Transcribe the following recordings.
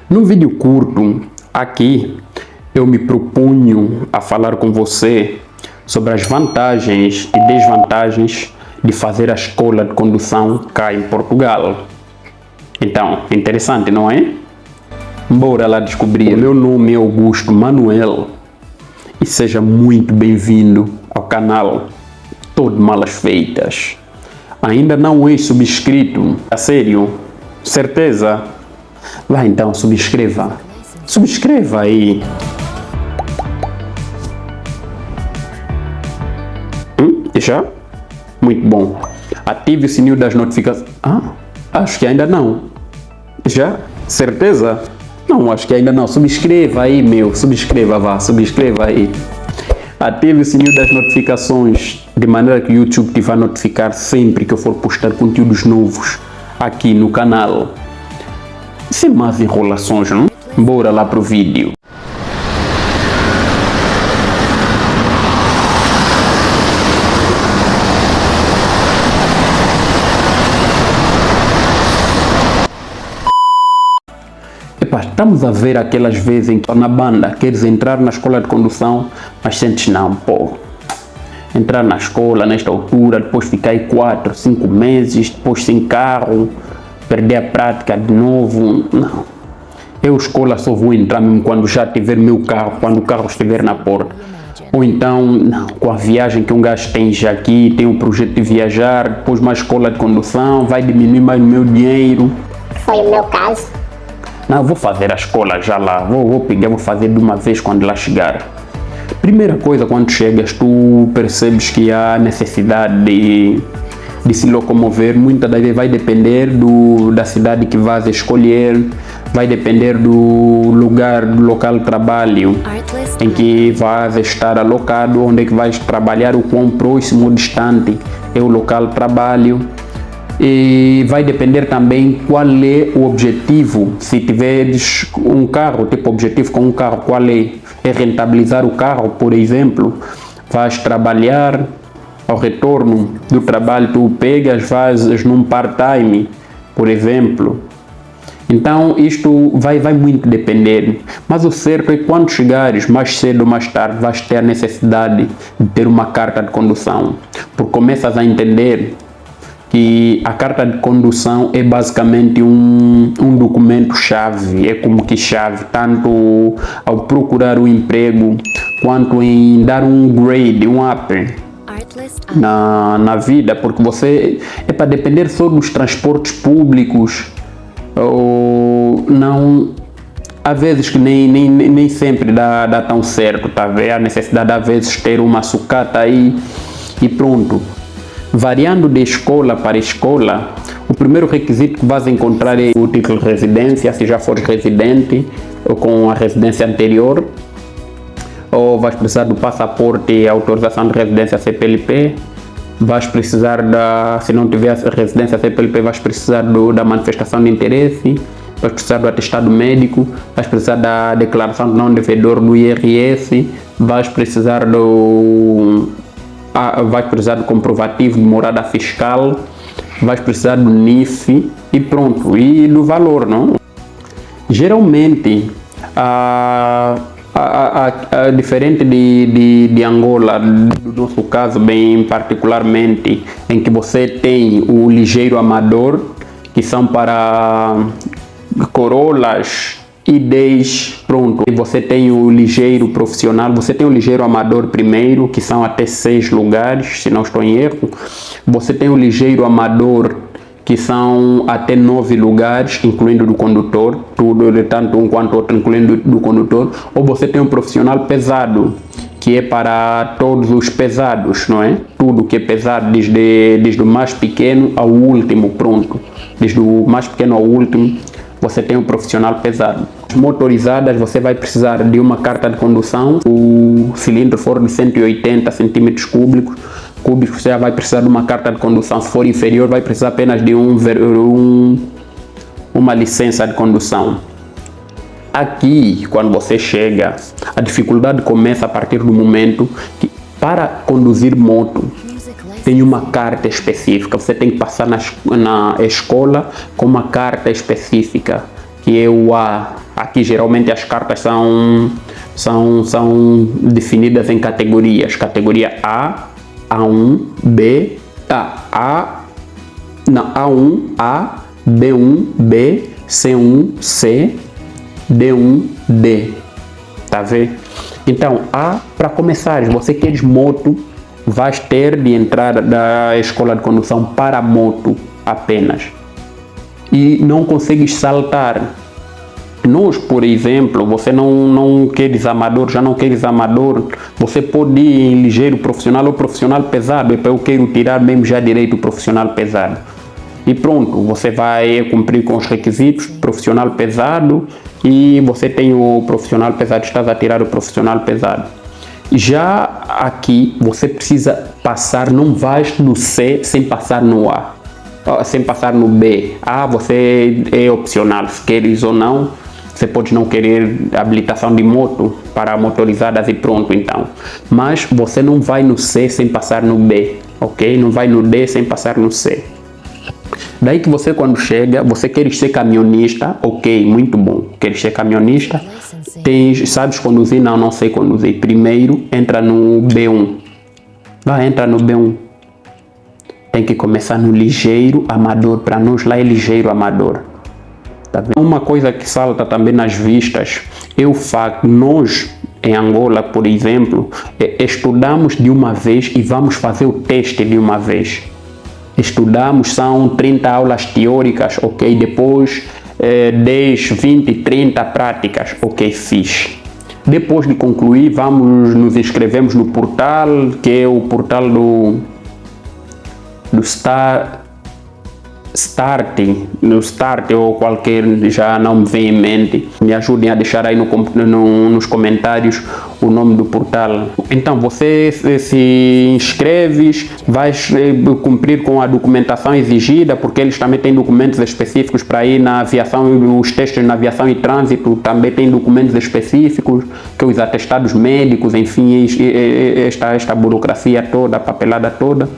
Num vídeo curto aqui, eu me propunho a falar com você sobre as vantagens e desvantagens de fazer a escola de condução cá em Portugal. Então, interessante, não é? Bora lá descobrir. O meu nome é Augusto Manuel e seja muito bem-vindo ao canal Todo Malas Feitas. Ainda não és subscrito? A sério? Certeza? Vai então, subscreva. Subscreva aí. Já? Muito bom. Ative o sininho das notificações. Acho que ainda não. Já? Certeza? Não, acho que ainda não. Subscreva aí, meu. Subscreva aí. Ative o sininho das notificações, de maneira que o YouTube te vai notificar sempre que eu for postar conteúdos novos aqui no canal. Sem mais enrolações, não? Bora lá pro vídeo. Estamos a ver aquelas vezes em que na banda queres entrar na escola de condução, mas sentes não, entrar na escola nesta altura, depois ficar aí 4, 5 meses, depois sem carro, perder a prática de novo, não. Eu escola só vou entrar mesmo quando já tiver meu carro, quando o carro estiver na porta. Ou então, não, com a viagem que um gajo tem já aqui, tem um projeto de viajar, depois uma escola de condução, vai diminuir mais o meu dinheiro. Foi o meu caso. Não, vou fazer a escola já lá, vou fazer de uma vez quando lá chegar. Primeira coisa, quando chegas, tu percebes que há necessidade de se locomover. Muitas das vezes vai depender da cidade que vais escolher, vai depender do local de trabalho em que vais estar alocado, onde é que vais trabalhar, o quão próximo ou distante é o local de trabalho. E vai depender também qual é o objetivo. Se tiveres um carro, tipo objetivo com um carro, qual é? É rentabilizar o carro, por exemplo. Vais trabalhar, ao retorno do trabalho tu pegas, fazes num part-time, por exemplo. Então isto vai muito depender, mas o certo é que quando chegares mais cedo ou mais tarde vais ter a necessidade de ter uma carta de condução, porque começas a entender que a carta de condução é basicamente um documento-chave, é como que chave, tanto ao procurar um emprego, quanto em dar um grade, um up na vida, porque você é para depender só dos transportes públicos, ou não, às vezes que nem sempre dá tão certo, tá vendo? A necessidade de às vezes ter uma sucata aí e pronto. Variando de escola para escola, o primeiro requisito que vais encontrar é o título de residência, se já fores residente ou com a residência anterior, ou vais precisar do passaporte e autorização de residência CPLP, vais precisar se não tiver residência CPLP, vais precisar da manifestação de interesse, vais precisar do atestado médico, vais precisar da declaração de não devedor do IRS, vais precisar do comprovativo de morada fiscal, vais precisar do NIF e pronto, e do valor, não? Geralmente, diferente de Angola, do nosso caso bem particularmente, em que você tem o ligeiro amador, que são para Corollas, I10, pronto. E você tem o ligeiro profissional, você tem o ligeiro amador primeiro, que são até 6 lugares, se não estou em erro. Você tem o ligeiro amador, que são até 9 lugares, incluindo do condutor, tudo, tanto um quanto outro, incluindo do condutor. Ou você tem um profissional pesado, que é para todos os pesados, não é? Tudo que é pesado, desde o mais pequeno ao último, pronto. Desde o mais pequeno ao último, você tem um profissional pesado. Motorizadas, você vai precisar de uma carta de condução. O cilindro for de 180 centímetros cúbicos, você já vai precisar de uma carta de condução. Se for inferior, vai precisar apenas de uma licença de condução. Aqui, quando você chega, a dificuldade começa a partir do momento que, para conduzir moto, tem uma carta específica. Você tem que passar na escola com uma carta específica, que é o A, Aqui geralmente as cartas são definidas em categorias. Categoria A, A1, B, A1, A, B1, B, C1, C, D1, D. Tá vendo? Então, A, para começar, você queres moto, vais ter de entrar da escola de condução para moto apenas. E não consegues saltar. Nós, por exemplo, você não queres amador, já não queres amador, você pode ir em ligeiro profissional ou profissional pesado. Eu quero tirar mesmo já direito profissional pesado. E pronto, você vai cumprir com os requisitos, profissional pesado, e você tem o profissional pesado, estás a tirar o profissional pesado. Já aqui, você precisa passar, não vais no C sem passar no A, sem passar no B. A você é opcional, se queres ou não. Você pode não querer habilitação de moto para motorizadas e pronto então. Mas você não vai no C sem passar no B, ok? Não vai no D sem passar no C. Daí que você quando chega, você quer ser camionista, ok, muito bom. Quer ser camionista, sabes conduzir? Não sei conduzir. Primeiro entra no B1. Entra no B1. Tem que começar no ligeiro amador, para nós lá é ligeiro amador. Tá vendo? Uma coisa que salta também nas vistas é o facto, nós em Angola, por exemplo, estudamos de uma vez e vamos fazer o teste de uma vez. Estudamos, são 30 aulas teóricas, ok? Depois 10, 20, 30 práticas, ok? Fiz. Depois de concluir, nos inscrevemos no portal, que é o portal do Start ou qualquer, já não me vem em mente. Me ajudem a deixar aí nos comentários o nome do portal. Então você se inscreves, vais cumprir com a documentação exigida, porque eles também têm documentos específicos para ir na aviação, os testes na aviação e trânsito também têm documentos específicos, que os atestados médicos, enfim, esta burocracia toda, a papelada toda.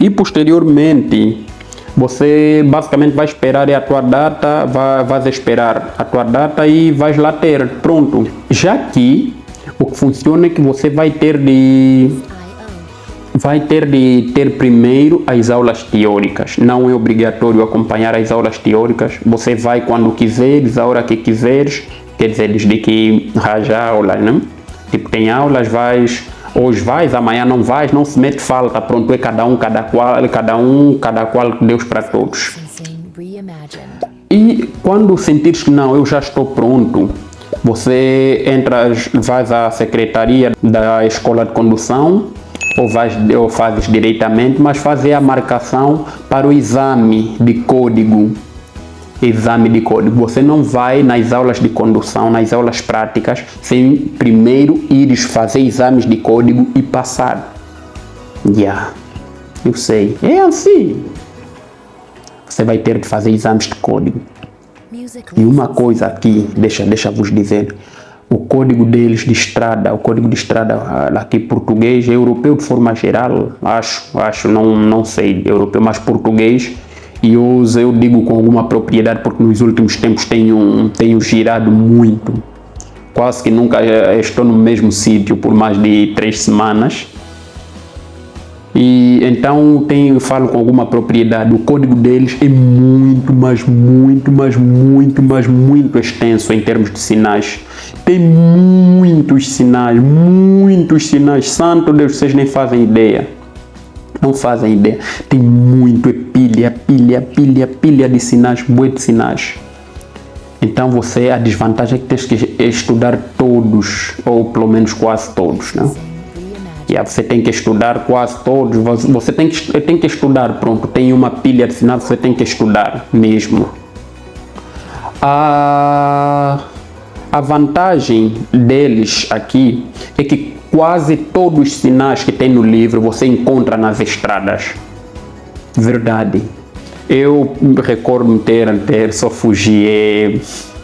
E posteriormente, você basicamente vai esperar a tua data, vais esperar a tua data e vais lá ter, pronto. Já que o que funciona é que você vai ter de ter primeiro as aulas teóricas. Não é obrigatório acompanhar as aulas teóricas, você vai quando quiseres, a hora que quiseres, quer dizer, desde que arranjar aulas, né? Tipo, tem aulas, hoje vais, amanhã não vais, não se mete falta, pronto, é cada qual, Deus para todos. E quando sentires que não, eu já estou pronto, você vais à secretaria da escola de condução, ou fazes diretamente, mas fazer a marcação para o exame de código. Você não vai nas aulas de condução, nas aulas práticas, sem primeiro ires fazer exames de código e passar. Eu sei, é assim. Você vai ter de fazer exames de código. E uma coisa aqui, deixa-vos dizer, o código deles de estrada, aqui português, europeu de forma geral, acho, não sei, europeu, mas português, e eu digo com alguma propriedade porque nos últimos tempos tenho girado muito. Quase que nunca estou no mesmo sítio por mais de 3 semanas. E então falo com alguma propriedade. O código deles é muito extenso em termos de sinais. Tem muitos sinais. Santo Deus, vocês nem fazem ideia. Não fazem ideia. Tem muito, é pilha de sinais, bué de sinais. Então a desvantagem é que tens que estudar todos, ou pelo menos quase todos, né? Você tem que estudar quase todos, você tem que estudar, pronto, tem uma pilha de sinais, você tem que estudar mesmo. A vantagem deles aqui é que quase todos os sinais que tem no livro você encontra nas estradas. Verdade. Eu recordo-me ter só fugi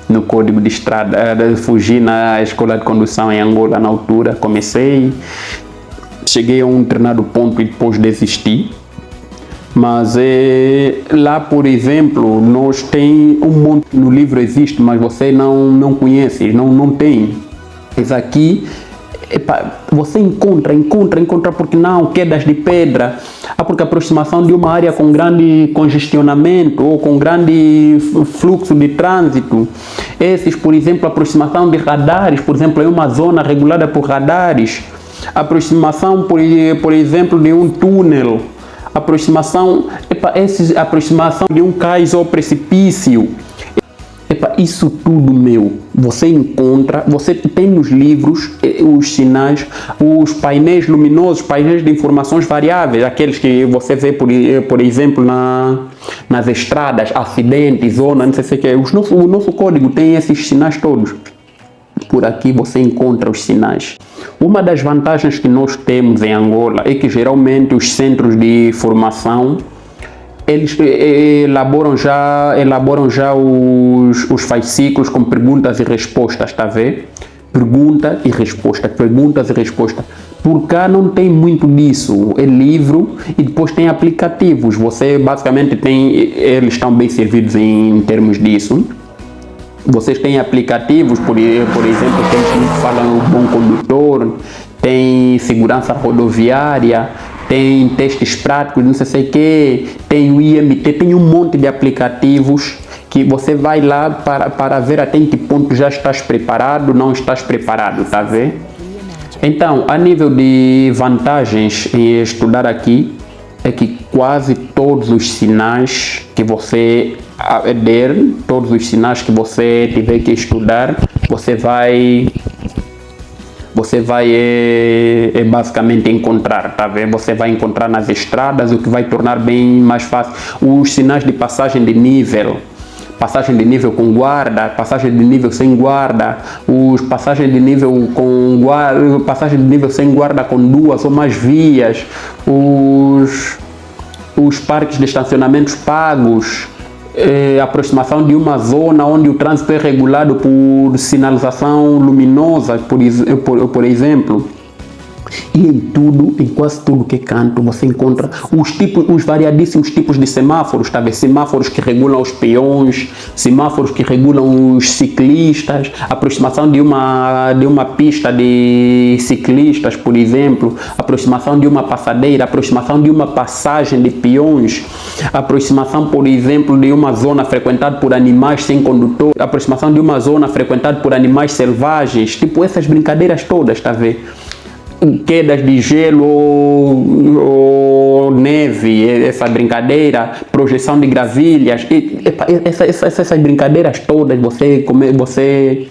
no código de estrada, fugi na escola de condução em Angola na altura, cheguei a um determinado ponto e depois desisti. Mas lá, por exemplo, nós tem um monte, no livro existe, mas você não conhece, não tem. Mas aqui, você encontra, porque não, quedas de pedra, porque a aproximação de uma área com grande congestionamento ou com grande fluxo de trânsito, esses, por exemplo, aproximação de radares, por exemplo, em uma zona regulada por radares, aproximação, por exemplo, de um túnel, aproximação de um cais ou precipício. Isso tudo, você encontra, você tem nos livros os sinais, os painéis luminosos, painéis de informações variáveis, aqueles que você vê, por exemplo, nas estradas, acidentes, zona, não sei o que. O nosso código tem esses sinais todos. Por aqui você encontra os sinais. Uma das vantagens que nós temos em Angola é que geralmente os centros de formação eles elaboram já os fascículos com perguntas e respostas, está a ver? Perguntas e respostas. Por cá não tem muito disso, é livro e depois tem aplicativos. Você basicamente eles estão bem servidos em termos disso. Vocês têm aplicativos, por exemplo, tem que falam o bom condutor, tem segurança rodoviária, tem testes práticos, não sei o que, tem o IMT, tem um monte de aplicativos que você vai lá para ver até em que ponto já estás preparado, não estás preparado, tá a ver? Então, a nível de vantagens em estudar aqui, é que quase todos os sinais que você der, todos os sinais que você tiver que estudar, você vai basicamente encontrar, tá vendo? Você vai encontrar nas estradas, o que vai tornar bem mais fácil. Os sinais de passagem de nível com guarda, passagem de nível sem guarda, passagem de nível com guarda, passagem de nível sem guarda com 2 ou mais vias, os parques de estacionamentos pagos, aproximação de uma zona onde o trânsito é regulado por sinalização luminosa, por exemplo. E em quase tudo que é canto, você encontra os variadíssimos tipos de semáforos, tá? Semáforos que regulam os peões, semáforos que regulam os ciclistas, aproximação de uma pista de ciclistas, por exemplo, aproximação de uma passadeira, aproximação de uma passagem de peões, aproximação, por exemplo, de uma zona frequentada por animais sem condutor, aproximação de uma zona frequentada por animais selvagens, tipo essas brincadeiras todas, tá vendo? Quedas de gelo ou neve, essa brincadeira, projeção de gravilhas, essas brincadeiras todas, você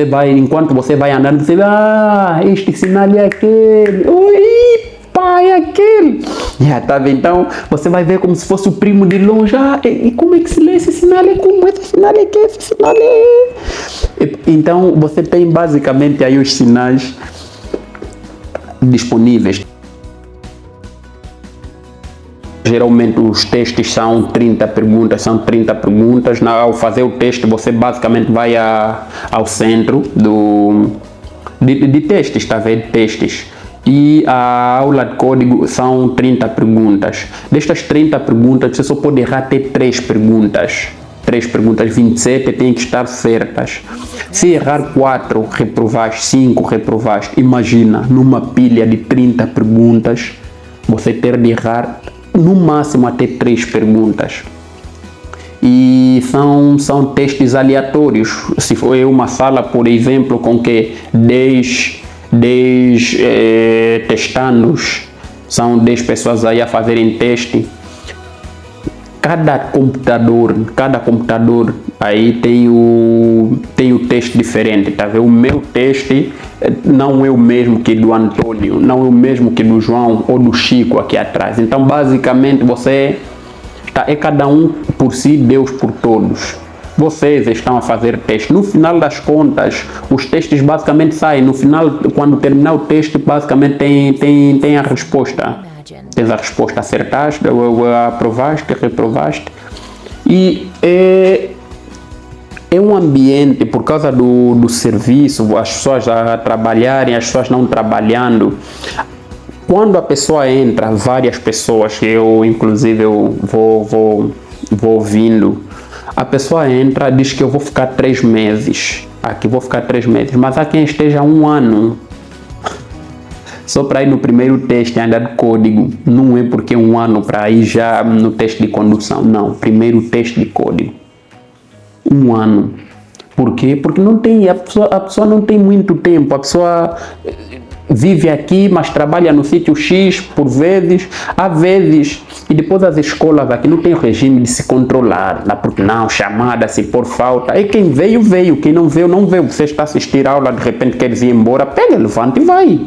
vai, enquanto você vai andando, você vai, este sinal é aquele, é aquele. Tá vendo? Então, você vai ver como se fosse o primo de longe. E como é que se lê esse sinal? Esse sinal é que esse sinal é. Então, você tem basicamente aí os sinais disponíveis. Geralmente os testes são 30 perguntas, Ao fazer o teste, você basicamente vai ao centro de testes, tá vendo? Testes. E a aula de código são 30 perguntas. Destas 30 perguntas, você só pode errar até 3 perguntas. 27 têm que estar certas. Se errar 4, reprovaste, 5, reprovaste. Imagina, numa pilha de 30 perguntas, você ter de errar no máximo até 3 perguntas. E são testes aleatórios. Se for uma sala, por exemplo, com que 10 testandos, são 10 pessoas aí a fazerem teste. Cada computador aí tem o teste diferente, tá vendo? O meu teste não é o mesmo que do Antônio, não é o mesmo que do João ou do Chico aqui atrás. Então, basicamente, é cada um por si, Deus por todos. Vocês estão a fazer teste. No final das contas, os testes basicamente saem. No final, quando terminar o teste, basicamente tem a resposta. Tens a resposta, acertaste, aprovaste, reprovaste. E é um ambiente, por causa do serviço, as pessoas a trabalharem, as pessoas não trabalhando, Quando a pessoa entra, várias pessoas, eu inclusive eu vou ouvindo, a pessoa entra, diz que eu vou ficar 3 meses, aqui vou ficar 3 meses, mas há quem esteja 1 ano, só para ir no primeiro teste ainda de código, não é porque 1 ano para ir já no teste de condução, não, primeiro teste de código, 1 ano. Por quê? Porque não tem, a pessoa não tem muito tempo, a pessoa vive aqui, mas trabalha no sítio X por vezes, há vezes, e depois as escolas aqui não tem o regime de se controlar, porque não, chamada, se por falta, e quem veio, veio, quem não veio, não veio, você está a assistir a aula, de repente quer ir embora, pega, levanta e vai.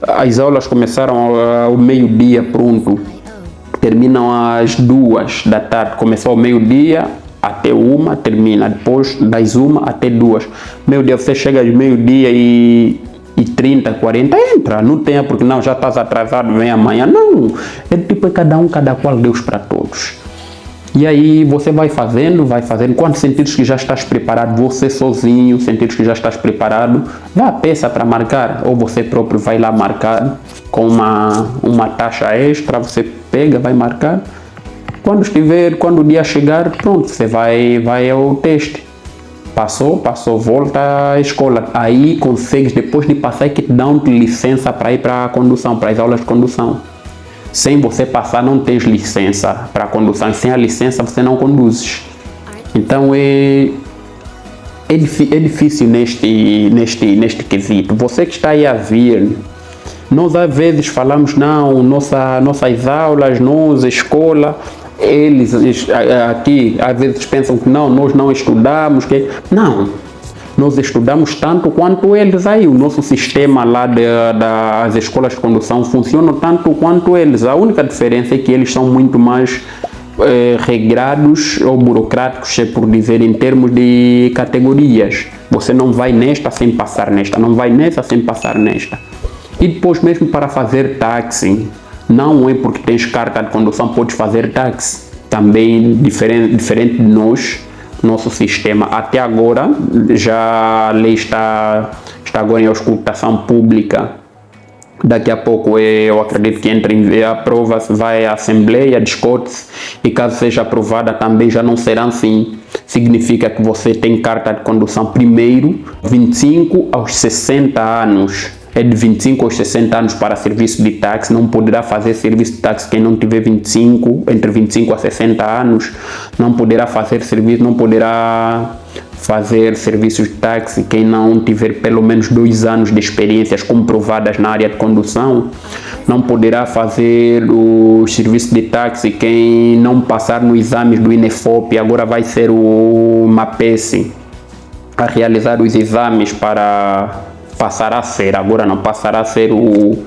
As aulas começaram ao meio-dia, pronto, terminam às 2 da tarde, começou ao meio-dia, até 1, termina depois das 1 até 2. Meio-dia você chega às meio-dia e 30, 40, entra, não tem porque não, já estás atrasado, vem amanhã, não, é tipo cada qual, Deus para todos. E aí você vai fazendo, quando sentires que já estás preparado, você sozinho, sentires que já estás preparado, dá a peça para marcar, ou você próprio vai lá marcar com uma taxa extra, você pega, vai marcar. Quando o dia chegar, pronto, você vai ao teste. Passou, volta à escola. Aí consegues, depois de passar, que te dão licença para ir para a condução, para as aulas de condução. Sem você passar, não tens licença para a condução. Sem a licença, você não conduzes. Então é difícil neste quesito. Você que está aí a vir, nós às vezes falamos, não, nossas aulas, escola, eles aqui às vezes pensam que não, nós não estudamos, não, nós estudamos tanto quanto eles aí, o nosso sistema lá das escolas de condução funciona tanto quanto eles, a única diferença é que eles são muito mais regrados ou burocráticos, se por dizer, em termos de categorias. Você não vai nesta sem passar nesta, não vai nessa sem passar nesta. E depois mesmo para fazer táxi, não é porque tens carta de condução podes fazer táxi. Também diferente de nós, nosso sistema até agora, já a lei está agora em auscultação pública. Daqui a pouco eu acredito que aprova-se, vai à Assembleia, discute-se, e caso seja aprovada também já não será assim. Significa que você tem carta de condução primeiro, 25 aos 60 anos. É de 25 aos 60 anos para serviço de táxi, não poderá fazer serviço de táxi quem não tiver entre 25 a 60 anos, não poderá fazer serviços de táxi quem não tiver pelo menos 2 anos de experiências comprovadas na área de condução, não poderá fazer o serviço de táxi quem não passar nos exames do INEFOP, agora vai ser o MAPES a realizar os exames para agora não passará a ser o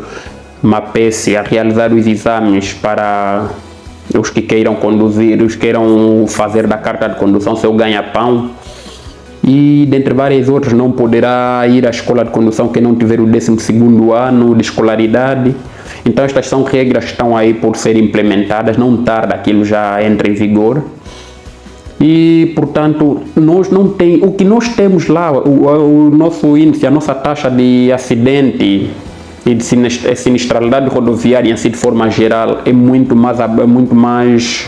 MAPES a realizar os exames para os que queiram conduzir, os que queiram fazer da carta de condução seu ganha-pão. E dentre várias outras, não poderá ir à escola de condução quem não tiver o 12º ano de escolaridade. Então estas são regras que estão aí por serem implementadas, não tarda aquilo já entra em vigor. E portanto, nós não tem, o que nós temos lá, o nosso índice, a nossa taxa de acidente e de sinistralidade rodoviária em si de forma geral é muito mais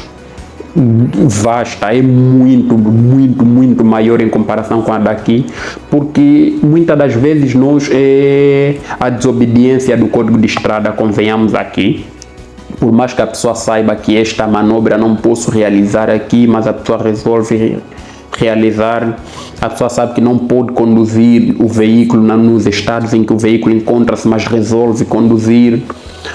vasta, é muito maior em comparação com a daqui, porque muitas das vezes a desobediência do código de estrada, convenhamos aqui, por mais que a pessoa saiba que esta manobra não posso realizar aqui, mas a pessoa resolve realizar, a pessoa sabe que não pode conduzir o veículo nos estados em que o veículo encontra-se, mas resolve conduzir.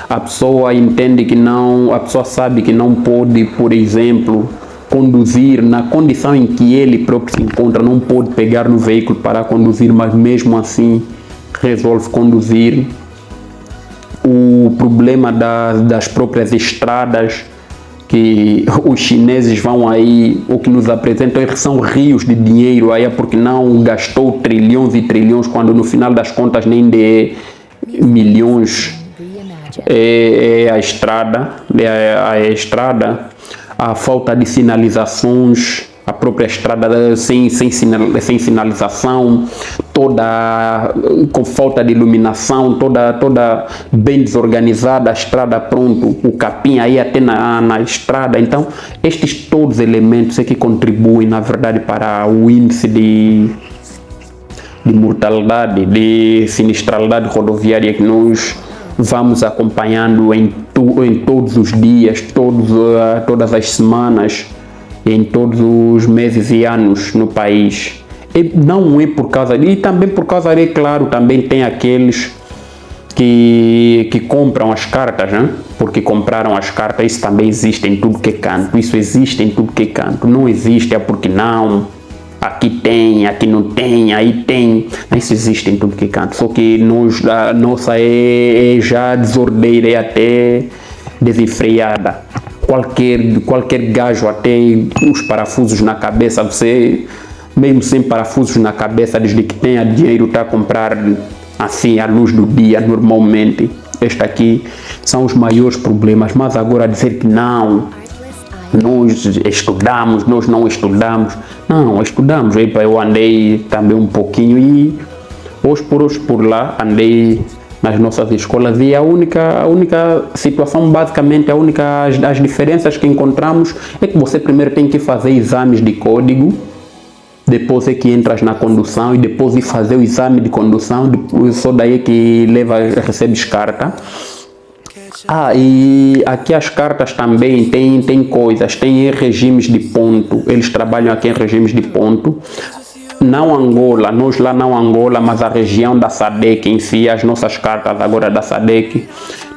A pessoa entende que não, a pessoa sabe que não pode, por exemplo, conduzir na condição em que ele próprio se encontra, não pode pegar no veículo para conduzir, mas mesmo assim resolve conduzir. O problema das próprias estradas, que os chineses vão aí, o que nos apresentam são rios de dinheiro aí, porque não gastou trilhões e trilhões, quando no final das contas nem de milhões é a estrada, a falta de sinalizações, a própria estrada sem sinalização, toda com falta de iluminação, toda bem desorganizada, a estrada pronto, o capim aí até na estrada. Então, estes todos elementos é que contribuem, na verdade, para o índice de mortalidade, de sinistralidade rodoviária que nós vamos acompanhando em todos os dias, todas as semanas, em todos os meses e anos no país. E não é por causa, e também por causa de, claro, também tem aqueles que compram as cartas, né? Porque compraram as cartas. Isso também existe em tudo que é canto, isso existe em tudo que é canto. Não existe é porque não, aqui tem, aqui não tem, aí tem. Isso existe em tudo que é canto, só que a nossa é já desordeira, é até desenfreada. Qualquer gajo, até os parafusos na cabeça, você mesmo sem parafusos na cabeça, desde que tenha dinheiro, está a comprar assim à luz do dia normalmente. Este aqui são os maiores problemas. Mas agora dizer que não, nós estudamos, nós não estudamos. Não, estudamos. Eu andei também um pouquinho e hoje por lá andei nas nossas escolas, e a única situação, basicamente, as diferenças que encontramos é que você primeiro tem que fazer exames de código, depois é que entras na condução, e depois de fazer o exame de condução, só daí é que recebes carta. E aqui as cartas também tem coisas, tem regimes de ponto, eles trabalham aqui em regimes de ponto. Não Angola, nós lá não Angola, mas a região da SADC em si, as nossas cartas agora da SADC,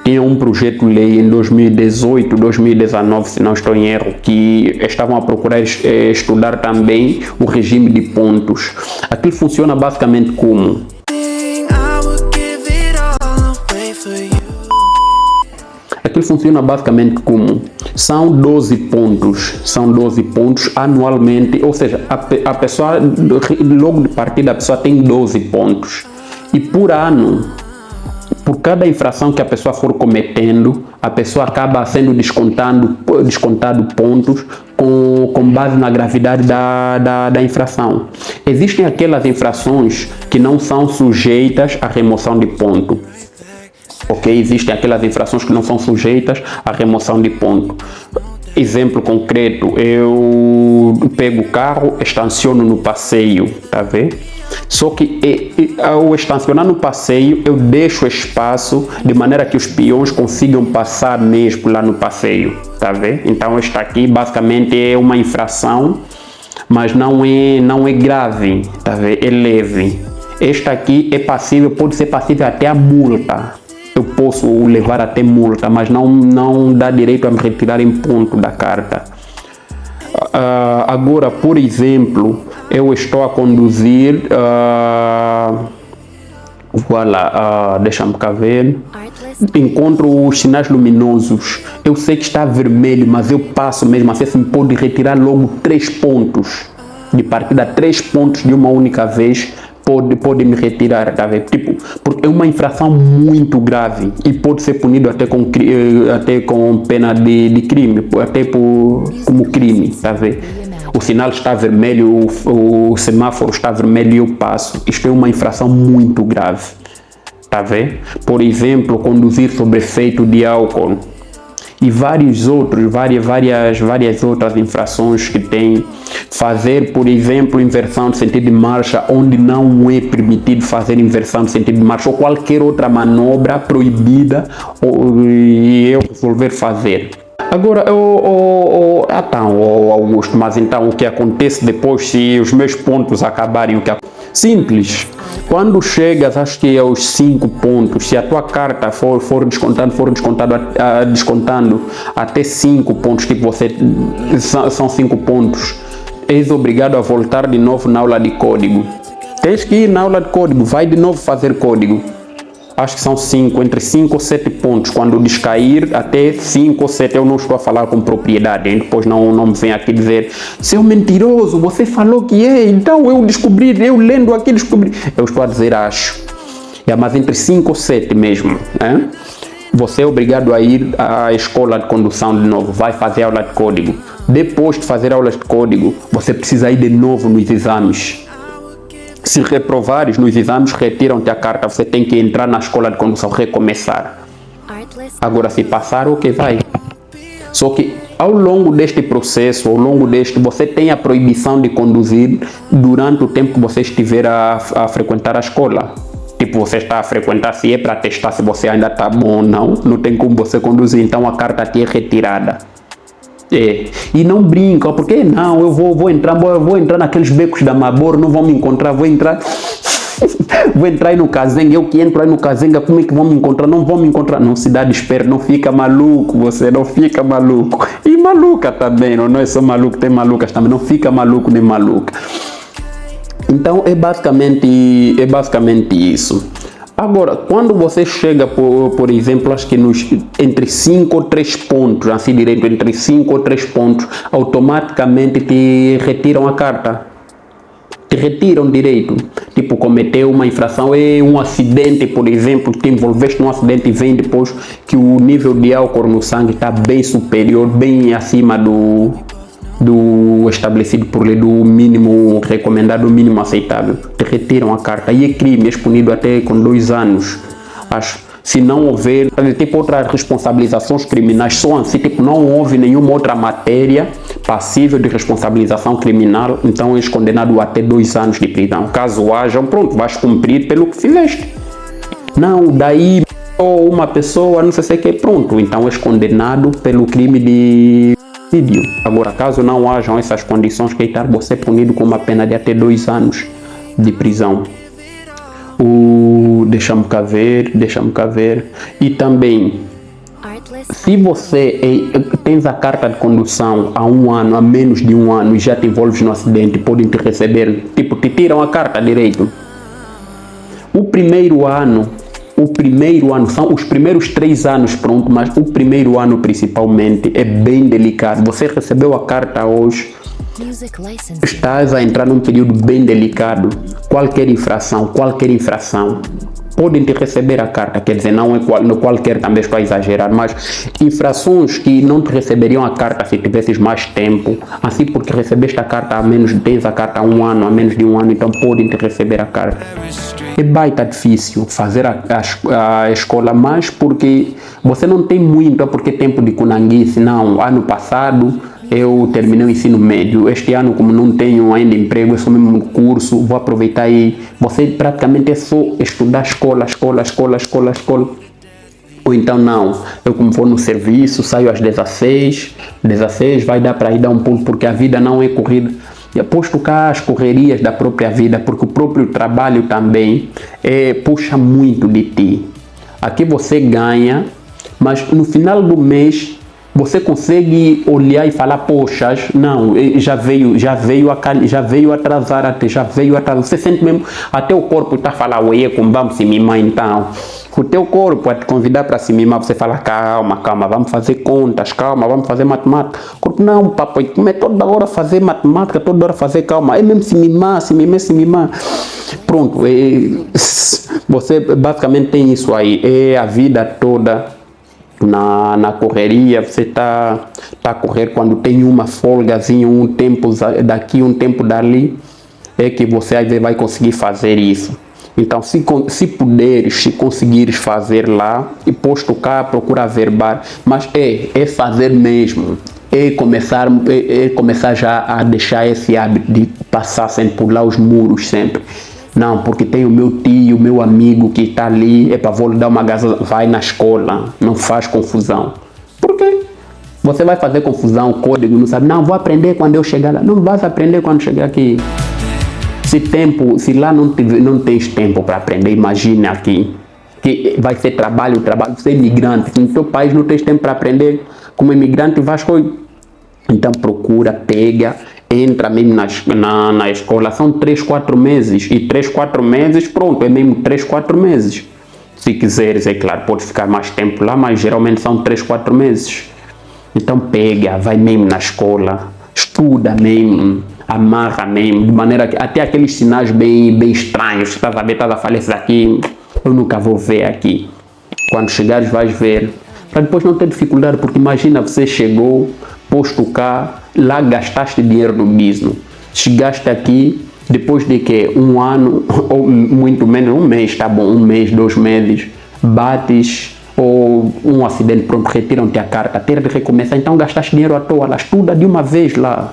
tinham um projeto de lei em 2018, 2019, se não estou em erro, que estavam a procurar estudar também o regime de pontos. Aquilo funciona basicamente como? Aquilo funciona basicamente como? São 12 pontos anualmente, ou seja, a pessoa, logo de partida, a pessoa tem 12 pontos. E por ano, por cada infração que a pessoa for cometendo, a pessoa acaba sendo descontado pontos com base na gravidade da infração. Existem aquelas infrações que não são sujeitas à remoção de ponto. Ok? Existem aquelas infrações que não são sujeitas à remoção de ponto. Exemplo concreto, eu pego o carro, estaciono no passeio, tá vendo? Só que ao estacionar no passeio, eu deixo espaço de maneira que os peões consigam passar mesmo lá no passeio, tá vendo? Então esta aqui basicamente é uma infração, mas não é grave, tá vendo? É leve. Esta aqui é passível, pode ser passível até a multa. Eu posso levar até multa, mas não dá direito a me retirar em ponto da carta. Agora, por exemplo, eu estou a conduzir, deixa-me cá ver, encontro os sinais luminosos, eu sei que está vermelho, mas eu passo mesmo assim, me pode retirar logo 3 pontos, de partida 3 pontos de uma única vez, pode me retirar, tá vendo? Tipo, porque é uma infração muito grave e pode ser punido até com pena de crime, até como crime, tá vendo? O sinal está vermelho, o semáforo está vermelho e eu passo. Isto é uma infração muito grave, tá vendo? Por exemplo, conduzir sob efeito de álcool e várias outras infrações que tem. Fazer, por exemplo, inversão de sentido de marcha onde não é permitido fazer inversão de sentido de marcha, ou qualquer outra manobra proibida e eu resolver fazer. Agora, Augusto, mas então o que acontece depois se os meus pontos acabarem? Simples. Quando chegas, acho que aos 5 pontos, se a tua carta for descontando até 5 pontos, tipo são 5 pontos, és obrigado a voltar de novo na aula de código. Tens que ir na aula de código, vai de novo fazer código. Acho que são entre 5 ou 7 pontos. Quando descair até 5 ou 7, eu não estou a falar com propriedade, hein? Depois não me vem aqui dizer, seu mentiroso, você falou que é, então eu descobri, eu lendo aqui descobri. Eu estou a dizer acho. Mas entre 5 ou 7 mesmo, hein? você é obrigado a ir à escola de condução de novo, vai fazer aula de código. Depois de fazer aulas de código, você precisa ir de novo nos exames. Se reprovares nos exames, retiram-te a carta, você tem que entrar na escola de condução, recomeçar. Agora, se passar, o que vai? Só que ao longo deste processo, você tem a proibição de conduzir durante o tempo que você estiver a frequentar a escola. Tipo, você está a frequentar, se é para testar se você ainda está bom ou não, não tem como você conduzir, então a carta te é retirada. E não brinca, porque não, eu vou entrar naqueles becos da Mabor, não vão me encontrar, vou entrar aí no Kazenga, eu que entro aí no Kazenga, como é que vão me encontrar? Não vão me encontrar, não se dá de espera, não fica maluco, você não fica maluco. E maluca também, não é só maluco, tem malucas também, não fica maluco nem maluca. Então é basicamente isso. Agora, quando você chega, por exemplo, acho que entre 5 ou 3 pontos, assim direito, entre 5 ou 3 pontos, automaticamente te retiram a carta. Te retiram direito. Tipo, cometeu uma infração, um acidente, por exemplo, te envolveste num acidente e vem depois que o nível de álcool no sangue está bem superior, bem acima do estabelecido por lei, do mínimo recomendado, o mínimo aceitável. Te retiram a carta. E é crime, é punido até com 2 anos. Acho. Se não houver, tipo, outras responsabilizações criminais, só assim, tipo, não houve nenhuma outra matéria passível de responsabilização criminal, então és condenado a até 2 anos de prisão. Caso haja, pronto, vais cumprir pelo que fizeste. Não, daí uma pessoa, não sei se é que, pronto, então és condenado pelo crime de homicídio. Agora, caso não hajam essas condições, que estar você punido com uma pena de até 2 anos de prisão. Deixa-me cá ver. E também, se você tens a carta de condução há 1 ano, há menos de 1 ano, e já te envolves no acidente, podem te receber, tipo, te tiram a carta direito. O primeiro ano, são os primeiros 3 anos, pronto, mas o primeiro ano principalmente é bem delicado. Você recebeu a carta hoje, estás a entrar num período bem delicado. Qualquer infração, podem te receber a carta, quer dizer, não é qualquer, também estou a exagerar, mas infrações que não te receberiam a carta se tivesses mais tempo, assim porque recebeste a carta tens a carta há 1 ano, há menos de 1 ano, então podem te receber a carta. É baita difícil fazer a escola, mas porque você não tem muito, porque tempo de cunanguice, não. Ano passado eu terminei o ensino médio, este ano como não tenho ainda emprego, é só mesmo no curso, vou aproveitar e você praticamente é só estudar escola. Ou então não, eu como vou no serviço, saio às 16 vai dar para ir dar um pulo, porque a vida não é corrida. E aposto cá as correrias da própria vida, porque o próprio trabalho também puxa muito de ti. Aqui você ganha, mas no final do mês você consegue olhar e falar, poxa, não, já veio atrasar, você sente mesmo, até o corpo está a falar, ué, como vamos se mimar então. O teu corpo a te convidar para se mimar, você fala, calma, vamos fazer contas, calma, vamos fazer matemática. O corpo, não, papai, como é toda hora fazer matemática, toda hora fazer calma, é mesmo se mimar. Pronto, você basicamente tem isso aí, é a vida toda na correria, você tá a correr, quando tem uma folgazinha, um tempo daqui, um tempo dali, é que você às vezes vai conseguir fazer isso. Então, se puderes, se conseguires fazer lá, e posto cá, procura averbar, mas é fazer mesmo, é começar já a deixar esse hábito de passar sempre por lá os muros sempre. Não, porque tem o meu tio, meu amigo que está ali, vou lhe dar uma gasolina, vai na escola, não faz confusão. Por quê? Você vai fazer confusão, código, não sabe, não, vou aprender quando eu chegar lá. Não vais aprender quando chegar aqui. Se lá não tens tempo para aprender, imagine aqui, que vai ser trabalho, você é imigrante, se no teu país não tens tempo para aprender, como imigrante vais com... Então procura, pega, entra mesmo na escola, são 3-4 meses, e 3-4 meses, pronto, é mesmo 3-4 meses. Se quiseres, é claro, pode ficar mais tempo lá, mas geralmente são 3-4 meses. Então pega, vai mesmo na escola, estuda mesmo, amarra mesmo, de maneira que até aqueles sinais bem estranhos, estás a falar, isso aqui eu nunca vou ver aqui. Quando chegares vais ver, para depois não ter dificuldade, porque imagina, você chegou, posto cá, lá gastaste dinheiro no business, chegaste aqui, depois de que um ano, ou muito menos, um mês, tá bom, um mês, 2 meses, bates, ou um acidente, pronto, retiram-te a carta, ter de recomeçar, então gastaste dinheiro à toa, lá estuda de uma vez lá.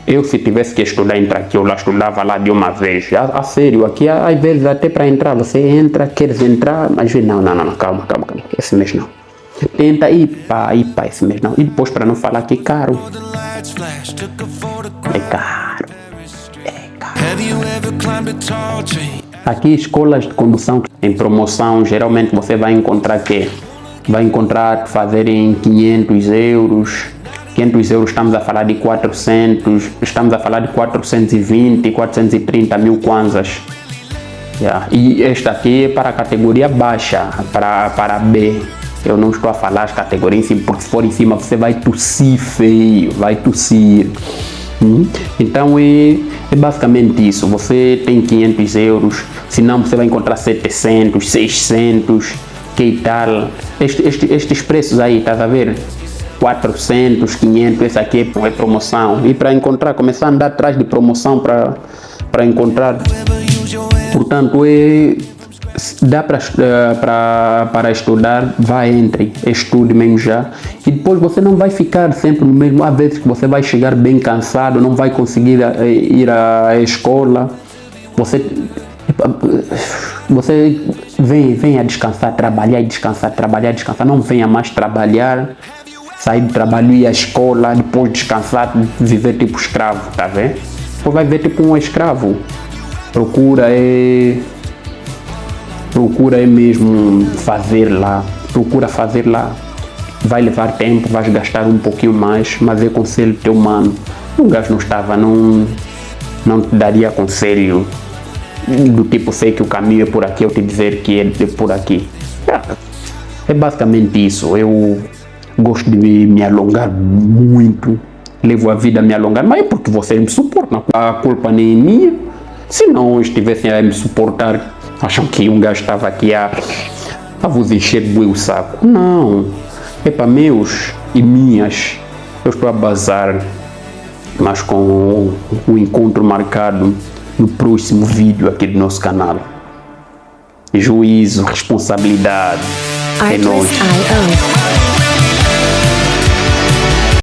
Eu, se tivesse que estudar entre aqui, eu lá estudava lá de uma vez. A sério, aqui às vezes até para entrar, você entra, queres entrar, mas não, calma, esse mês não. Tenta ir para esse mês não. E depois, para não falar que é caro. É caro. Aqui, escolas de condução em promoção, geralmente você vai encontrar fazerem 500 euros. 500 euros, estamos a falar de 400, estamos a falar de 420, 430 mil kwanzas. E esta aqui é para a categoria baixa, para B. Eu não estou a falar as categorias em cima, porque se for em cima você vai tossir feio, vai tossir. Então é basicamente isso. Você tem 500 euros, senão você vai encontrar 700, 600, que tal. Estes preços aí, estás a ver? 400, 500, esse aqui é promoção. E para encontrar, começar a andar atrás de promoção para encontrar. Portanto, dá para estudar, estude mesmo já. E depois você não vai ficar sempre no mesmo. Há vezes que você vai chegar bem cansado, não vai conseguir ir à escola. Você vem a descansar, trabalhar, não venha mais trabalhar. Sair do trabalho, ir à escola, depois descansar, viver tipo escravo, tá vendo? Depois vai ver tipo um escravo. Procura é mesmo fazer lá. Vai levar tempo, vais gastar um pouquinho mais, mas é conselho teu, mano. O gajo não te daria conselho do tipo, sei que o caminho é por aqui, eu te dizer que é por aqui. É basicamente isso. Eu gosto de me alongar muito, levo a vida a me alongar, mas é porque vocês me suportam, a culpa nem é minha. Se não estivessem a me suportar, acham que um gajo estava aqui a vos encher o saco. Não, é para meus e minhas, eu estou a bazar, mas com o encontro marcado no próximo vídeo aqui do nosso canal. Juízo, responsabilidade, é nóis.